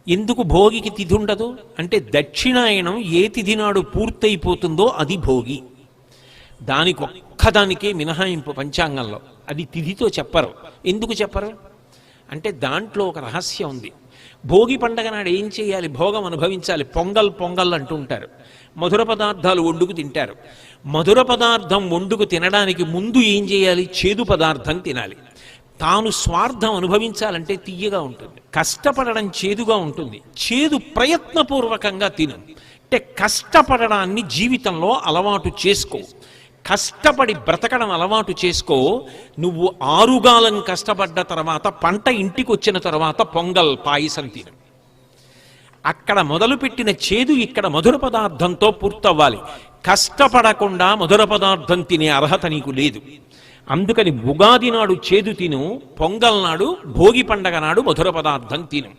ఎందుకు భోగికి తిథి ఉండదు అంటే దక్షిణాయనం ఏ తిథి నాడు పూర్తయిపోతుందో అది భోగి. దానికి ఒక్కదానికే మినహాయింపు పంచాంగంలో, అది తిథితో చెప్పరు. ఎందుకు చెప్పరు అంటే దాంట్లో ఒక రహస్యం ఉంది. భోగి పండగ నాడు ఏం చేయాలి? భోగం అనుభవించాలి. పొంగల్ పొంగల్ అంటూ ఉంటారు. మధుర పదార్థాలు వండుకు తింటారు. మధుర పదార్థం వండుకు తినడానికి ముందు ఏం చేయాలి? చేదు పదార్థం తినాలి. తాను స్వార్థం అనుభవించాలంటే తీయగా ఉంటుంది, కష్టపడడం చేదుగా ఉంటుంది. చేదు ప్రయత్నపూర్వకంగా తిను. అంటే కష్టపడడాన్ని జీవితంలో అలవాటు చేసుకో. కష్టపడి బ్రతకడం అలవాటు చేసుకో. నువ్వు ఆరుగాలం కష్టపడ్డ తర్వాత పంట ఇంటికి వచ్చిన తర్వాత పొంగల్ పాయసం తిను. అక్కడ మొదలుపెట్టిన చేదు ఇక్కడ మధుర పదార్థంతో పూర్తవ్వాలి. కష్టపడకుండా మధుర పదార్థం తినే అర్హత నీకు లేదు. అందుకని ఉగాది నాడు చేదు తిను, పొంగల్ నాడు భోగి పండగ నాడు మధుర పదార్థం తిను.